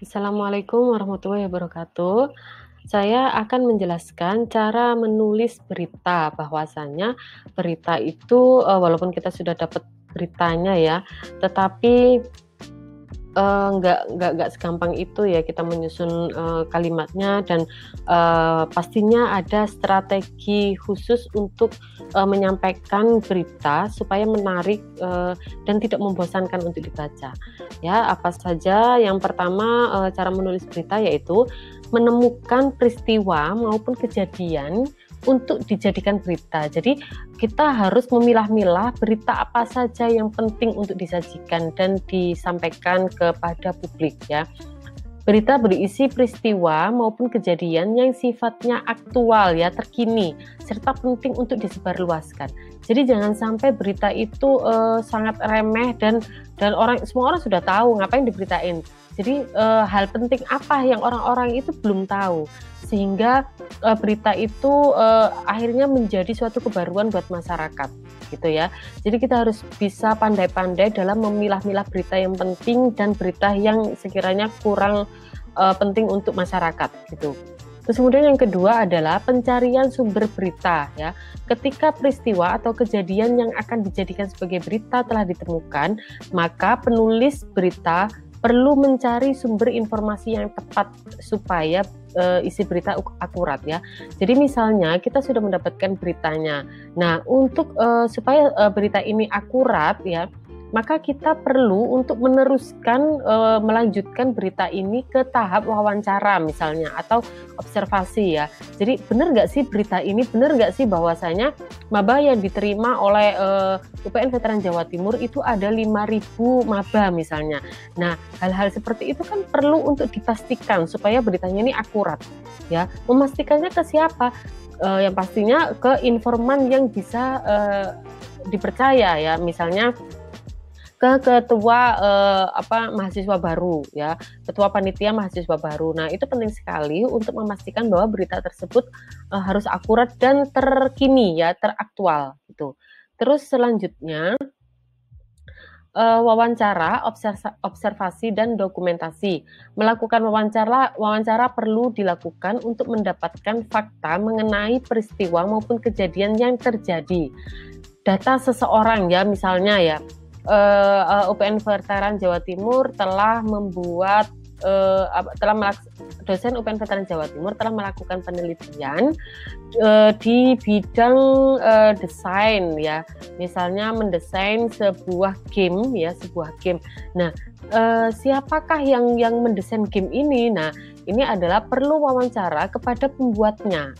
Assalamualaikum warahmatullahi wabarakatuh. Saya akan menjelaskan cara menulis berita, bahwasanya berita itu, walaupun kita sudah dapat beritanya ya, tetapi, nggak segampang itu ya kita menyusun, kalimatnya dan, pastinya ada strategi khusus untuk, menyampaikan berita supaya menarik, dan tidak membosankan untuk dibaca. Ya, apa saja? Yang pertama, cara menulis berita yaitu menemukan peristiwa maupun kejadian untuk dijadikan berita. Jadi kita harus memilah-milah berita apa saja yang penting untuk disajikan dan disampaikan kepada publik ya. Berita berisi peristiwa maupun kejadian yang sifatnya aktual ya, terkini, serta penting untuk disebarluaskan. Jadi jangan sampai berita itu sangat remeh dan semua orang sudah tahu ngapain diberitain. Jadi hal penting apa yang orang-orang itu belum tahu sehingga berita itu akhirnya menjadi suatu kebaruan buat masyarakat gitu ya. Jadi kita harus bisa pandai-pandai dalam memilah-milah berita yang penting dan berita yang sekiranya kurang penting untuk masyarakat gitu. Terus kemudian yang kedua adalah pencarian sumber berita ya. Ketika peristiwa atau kejadian yang akan dijadikan sebagai berita telah ditemukan, maka penulis berita perlu mencari sumber informasi yang tepat supaya isi berita akurat ya. Jadi misalnya kita sudah mendapatkan beritanya. Nah, untuk supaya berita ini akurat ya, maka kita perlu untuk meneruskan melanjutkan berita ini ke tahap wawancara misalnya atau observasi ya. Jadi benar nggak sih berita ini, benar nggak sih bahwasanya maba yang diterima oleh UPN Veteran Jawa Timur itu ada 5.000 maba misalnya. Nah, hal-hal seperti itu kan perlu untuk dipastikan supaya beritanya ini akurat ya. Memastikannya ke siapa? Yang pastinya ke informan yang bisa dipercaya ya, misalnya ke ketua mahasiswa baru ya, ketua panitia mahasiswa baru. Nah, itu penting sekali untuk memastikan bahwa berita tersebut harus akurat dan terkini ya, teraktual gitu. Terus selanjutnya wawancara, observasi dan dokumentasi. Melakukan wawancara perlu dilakukan untuk mendapatkan fakta mengenai peristiwa maupun kejadian yang terjadi. Data seseorang ya, misalnya ya, UPN Veteran Jawa Timur telah membuat dosen UPN Veteran Jawa Timur telah melakukan penelitian di bidang desain ya, misalnya mendesain sebuah game ya, sebuah game. Nah, siapakah yang mendesain game ini? Nah, ini adalah perlu wawancara kepada pembuatnya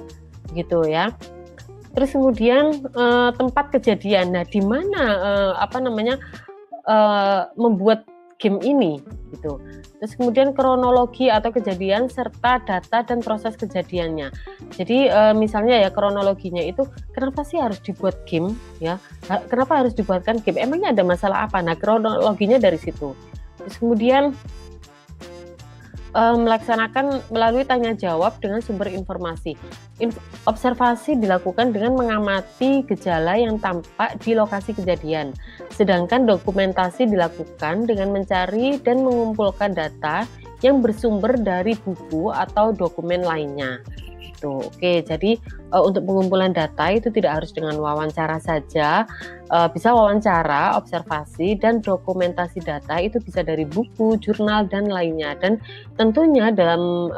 gitu ya. Terus kemudian tempat kejadian. Nah, di mana membuat game ini gitu. Terus kemudian kronologi atau kejadian serta data dan proses kejadiannya. Jadi misalnya ya, kronologinya itu kenapa sih harus dibuat game ya? Kenapa harus dibuatkan game? Emangnya ada masalah apa? Nah, kronologinya dari situ. Terus kemudian melaksanakan melalui tanya jawab dengan sumber informasi. Observasi dilakukan dengan mengamati gejala yang tampak di lokasi kejadian. Sedangkan dokumentasi dilakukan dengan mencari dan mengumpulkan data yang bersumber dari buku atau dokumen lainnya. Oke, jadi untuk pengumpulan data itu tidak harus dengan wawancara saja, bisa wawancara, observasi, dan dokumentasi data itu bisa dari buku, jurnal, dan lainnya. Dan tentunya dalam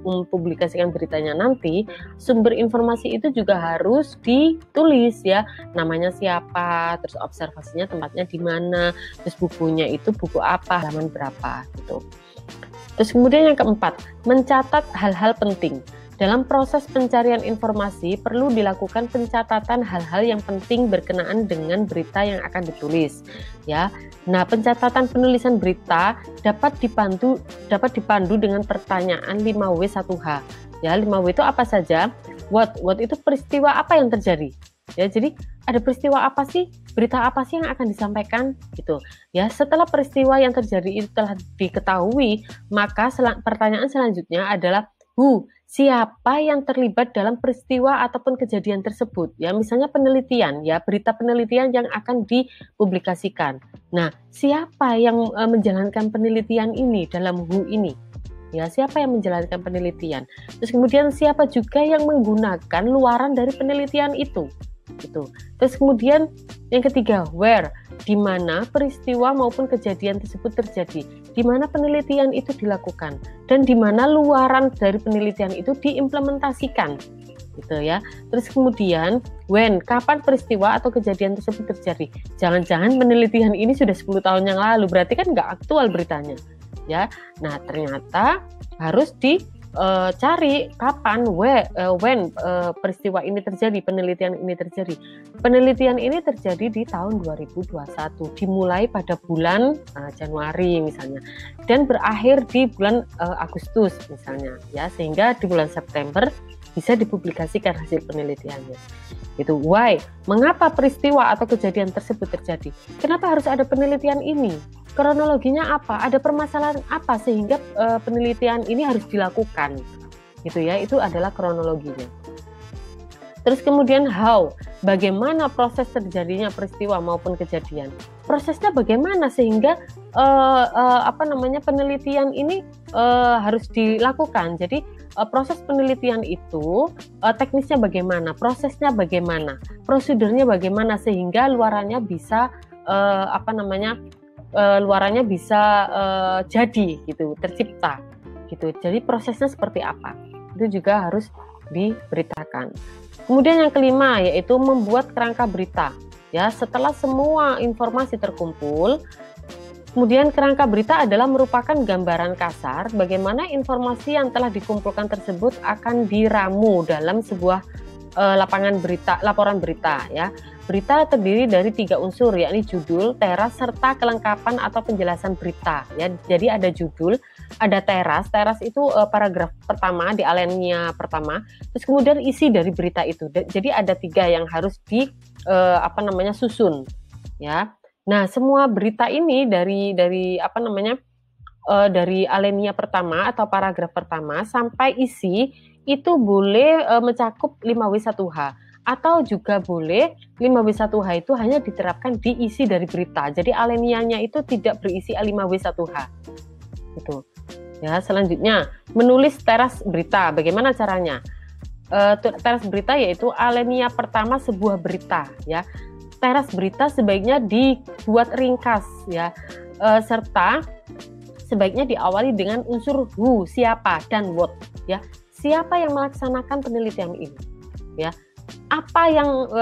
mempublikasikan beritanya nanti, sumber informasi itu juga harus ditulis ya, namanya siapa, terus observasinya tempatnya di mana, terus bukunya itu buku apa, halaman berapa gitu. Terus kemudian yang keempat, mencatat hal-hal penting. Dalam proses pencarian informasi perlu dilakukan pencatatan hal-hal yang penting berkenaan dengan berita yang akan ditulis ya. Nah, pencatatan penulisan berita dapat dipandu dengan pertanyaan 5W1H. Ya, 5W itu apa saja? What itu peristiwa apa yang terjadi? Ya, jadi ada peristiwa apa sih? Berita apa sih yang akan disampaikan gitu. Ya, setelah peristiwa yang terjadi itu telah diketahui, maka pertanyaan selanjutnya adalah who, siapa yang terlibat dalam peristiwa ataupun kejadian tersebut ya, misalnya penelitian ya, berita penelitian yang akan dipublikasikan. Nah, siapa yang menjalankan penelitian ini dalam who ini ya, siapa yang menjalankan penelitian, terus kemudian siapa juga yang menggunakan luaran dari penelitian itu, gitu. Terus kemudian yang ketiga, where, di mana peristiwa maupun kejadian tersebut terjadi, di mana penelitian itu dilakukan, dan di mana luaran dari penelitian itu diimplementasikan, gitu ya. Terus kemudian when, kapan peristiwa atau kejadian tersebut terjadi. Jangan-jangan penelitian ini sudah 10 tahun yang lalu, berarti kan nggak aktual beritanya, ya. Nah, ternyata harus dicari kapan, when peristiwa ini terjadi, penelitian ini terjadi. Penelitian ini terjadi di tahun 2021, dimulai pada bulan Januari misalnya, dan berakhir di bulan Agustus misalnya, ya, sehingga di bulan September bisa dipublikasikan hasil penelitiannya. Itu why, mengapa peristiwa atau kejadian tersebut terjadi? Kenapa harus ada penelitian ini? Kronologinya apa? Ada permasalahan apa sehingga penelitian ini harus dilakukan? Gitu ya, itu adalah kronologinya. Terus kemudian how, bagaimana proses terjadinya peristiwa maupun kejadian? Prosesnya bagaimana sehingga penelitian ini harus dilakukan? Jadi proses penelitian itu teknisnya bagaimana, prosesnya bagaimana, prosedurnya bagaimana sehingga luarannya bisa jadi gitu, tercipta gitu. Jadi prosesnya seperti apa? Itu juga harus diberitakan. Kemudian yang kelima yaitu membuat kerangka berita. Ya, setelah semua informasi terkumpul, kemudian kerangka berita adalah merupakan gambaran kasar bagaimana informasi yang telah dikumpulkan tersebut akan diramu dalam sebuah laporan berita, ya. Berita terdiri dari 3 unsur, yakni judul, teras, serta kelengkapan atau penjelasan berita, ya. Jadi ada judul, ada teras itu paragraf pertama di alinea pertama, terus kemudian isi dari berita itu. Jadi ada 3 yang harus susun, ya. Nah, semua berita ini dari alinea pertama atau paragraf pertama sampai isi itu boleh mencakup 5W1H. Atau juga boleh 5W1H itu hanya diterapkan di isi dari berita. Jadi alineanya itu tidak berisi 5W1H. Gitu. Ya, selanjutnya menulis teras berita. Bagaimana caranya? Teras berita yaitu alinea pertama sebuah berita, ya. Teras berita sebaiknya dibuat ringkas, ya. Serta sebaiknya diawali dengan unsur who, siapa, dan what, ya. Siapa yang melaksanakan penelitian ini, ya.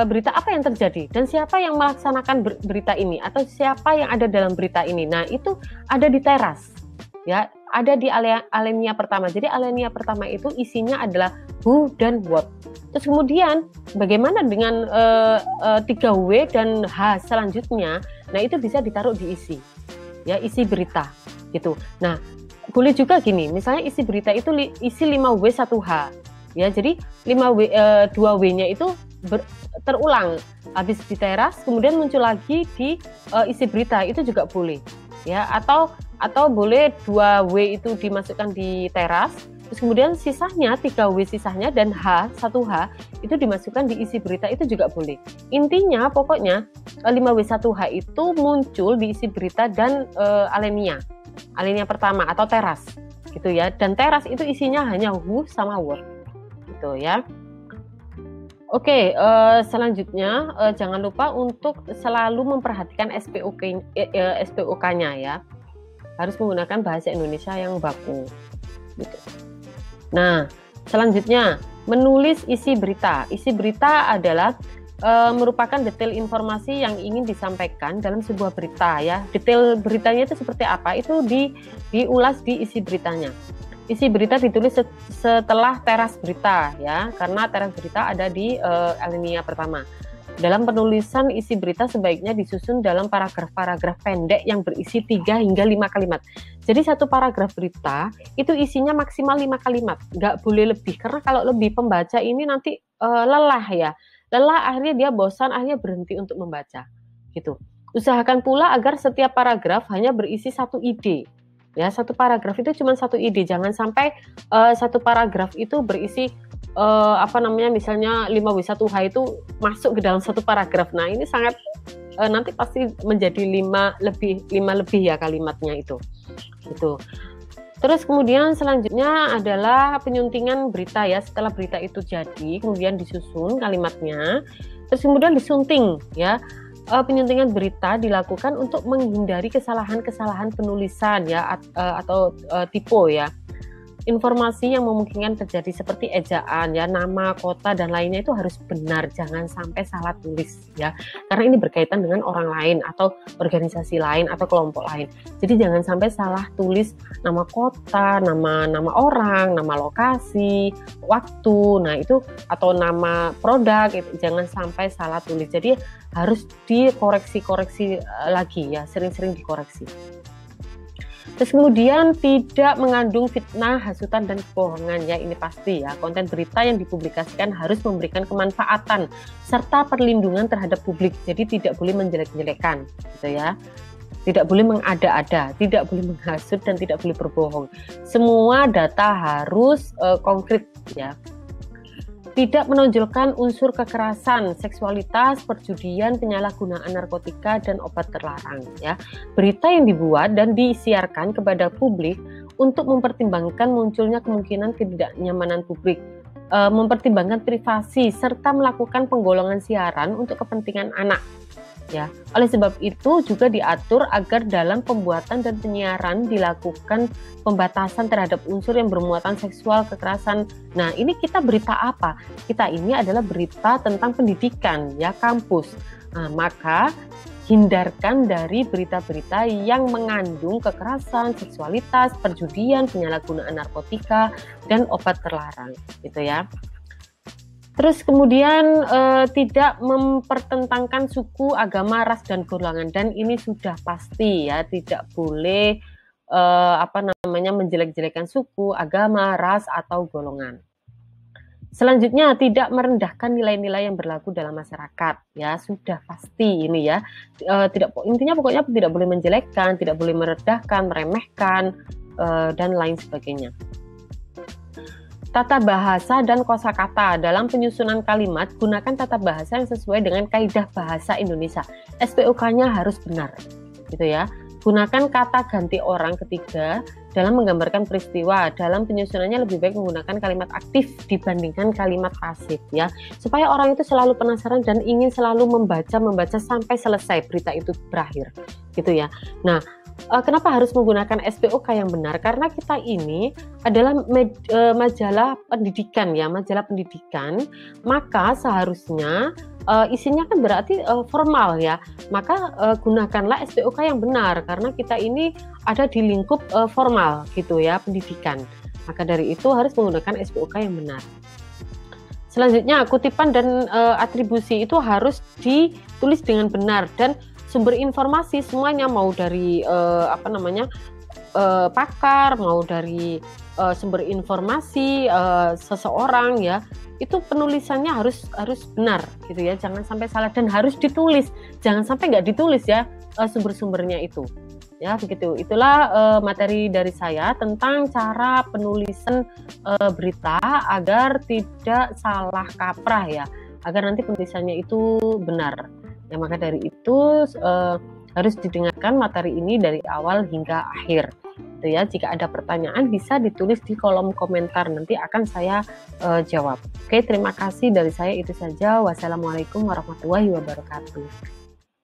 Berita apa yang terjadi dan siapa yang melaksanakan berita ini atau siapa yang ada dalam berita ini. Nah, itu ada di teras, ya, ada di alinea pertama. Jadi alinea pertama itu isinya adalah who dan what. Terus kemudian bagaimana dengan 3W dan H selanjutnya? Nah, itu bisa ditaruh di isi, ya, isi berita gitu. Nah, boleh juga gini, misalnya isi berita itu isi 5W1H. Ya, jadi 2W-nya itu terulang habis di teras, kemudian muncul lagi di isi berita, itu juga boleh, ya. Atau boleh 2W itu dimasukkan di teras, terus kemudian sisanya 3W sisanya dan H1H itu dimasukkan di isi berita, itu juga boleh. Intinya pokoknya 5W1H itu muncul di isi berita dan alinea pertama atau teras gitu, ya. Dan teras itu isinya hanya who sama what. Gitu, ya. Oke, selanjutnya jangan lupa untuk selalu memperhatikan SPOK-nya, ya. Harus menggunakan bahasa Indonesia yang baku. Gitu. Nah, selanjutnya menulis isi berita. Isi berita adalah merupakan detail informasi yang ingin disampaikan dalam sebuah berita, ya. Detail beritanya itu seperti apa? Itu diulas di isi beritanya. Isi berita ditulis setelah teras berita, ya, karena teras berita ada di alinea pertama. Dalam penulisan isi berita sebaiknya disusun dalam paragraf-paragraf pendek yang berisi 3 hingga 5 kalimat. Jadi satu paragraf berita itu isinya maksimal 5 kalimat, nggak boleh lebih, karena kalau lebih pembaca ini nanti lelah, ya. Lelah, akhirnya dia bosan, akhirnya berhenti untuk membaca. Gitu. Usahakan pula agar setiap paragraf hanya berisi 1 ide. Ya, satu paragraf itu cuma 1 ide, jangan sampai satu paragraf itu berisi misalnya 5W1H itu masuk ke dalam satu paragraf. Nah, ini sangat nanti pasti menjadi 5 lebih ya kalimatnya itu. Gitu. Terus kemudian selanjutnya adalah penyuntingan berita ya. Setelah berita itu jadi, kemudian disusun kalimatnya, terus kemudian disunting ya. Penyuntingan berita dilakukan untuk menghindari kesalahan-kesalahan penulisan ya atau typo ya. Informasi yang memungkinkan terjadi seperti ejaan ya, nama, kota dan lainnya itu harus benar, jangan sampai salah tulis ya. Karena ini berkaitan dengan orang lain atau organisasi lain atau kelompok lain. Jadi jangan sampai salah tulis nama kota, nama orang, nama lokasi, waktu. Nah, itu atau nama produk itu jangan sampai salah tulis. Jadi harus dikoreksi-koreksi lagi ya, sering-sering dikoreksi. Terus kemudian tidak mengandung fitnah, hasutan, dan kebohongan ya, ini pasti ya. Konten berita yang dipublikasikan harus memberikan kemanfaatan serta perlindungan terhadap publik. Jadi tidak boleh menjelek-jelekan gitu ya. Tidak boleh mengada-ada, tidak boleh menghasut, dan tidak boleh berbohong. Semua data harus konkret ya. Tidak menonjolkan unsur kekerasan, seksualitas, perjudian, penyalahgunaan narkotika, dan obat terlarang ya. Berita yang dibuat dan disiarkan kepada publik untuk mempertimbangkan munculnya kemungkinan ketidaknyamanan publik, mempertimbangkan privasi, serta melakukan penggolongan siaran untuk kepentingan anak. Ya, oleh sebab itu juga diatur agar dalam pembuatan dan penyiaran dilakukan pembatasan terhadap unsur yang bermuatan seksual, kekerasan. Nah, ini kita berita apa? Kita ini adalah berita tentang pendidikan, ya, kampus. Nah, maka hindarkan dari berita-berita yang mengandung kekerasan, seksualitas, perjudian, penyalahgunaan narkotika, dan obat terlarang, gitu ya. Terus kemudian tidak mempertentangkan suku, agama, ras, dan golongan, dan ini sudah pasti ya, tidak boleh menjelek-jelekan suku, agama, ras, atau golongan. Selanjutnya tidak merendahkan nilai-nilai yang berlaku dalam masyarakat ya, sudah pasti ini ya. Intinya pokoknya tidak boleh menjelekkan, tidak boleh merendahkan, meremehkan, dan lain sebagainya. Tata bahasa dan kosakata dalam penyusunan kalimat, gunakan tata bahasa yang sesuai dengan kaidah bahasa Indonesia. SPOK-nya harus benar, gitu ya. Gunakan kata ganti orang ketiga dalam menggambarkan peristiwa. Dalam penyusunannya lebih baik menggunakan kalimat aktif dibandingkan kalimat pasif ya, supaya orang itu selalu penasaran dan ingin selalu membaca sampai selesai berita itu berakhir, gitu ya. Nah, kenapa harus menggunakan SPOK yang benar? Karena kita ini adalah majalah pendidikan ya, majalah pendidikan, maka seharusnya isinya kan berarti formal ya, maka gunakanlah SPOK yang benar karena kita ini ada di lingkup formal gitu ya, pendidikan. Maka dari itu harus menggunakan SPOK yang benar. Selanjutnya kutipan dan atribusi itu harus ditulis dengan benar, dan sumber informasi semuanya mau dari pakar, mau dari sumber informasi seseorang ya, itu penulisannya harus benar gitu ya, jangan sampai salah, dan harus ditulis, jangan sampai nggak ditulis ya sumber-sumbernya itu ya, begitu. Itulah materi dari saya tentang cara penulisan berita agar tidak salah kaprah ya, agar nanti penulisannya itu benar. Ya, maka dari itu harus didengarkan materi ini dari awal hingga akhir. Gitu ya. Jika ada pertanyaan bisa ditulis di kolom komentar, nanti akan saya jawab. Oke, terima kasih dari saya, itu saja. Wassalamualaikum warahmatullahi wabarakatuh.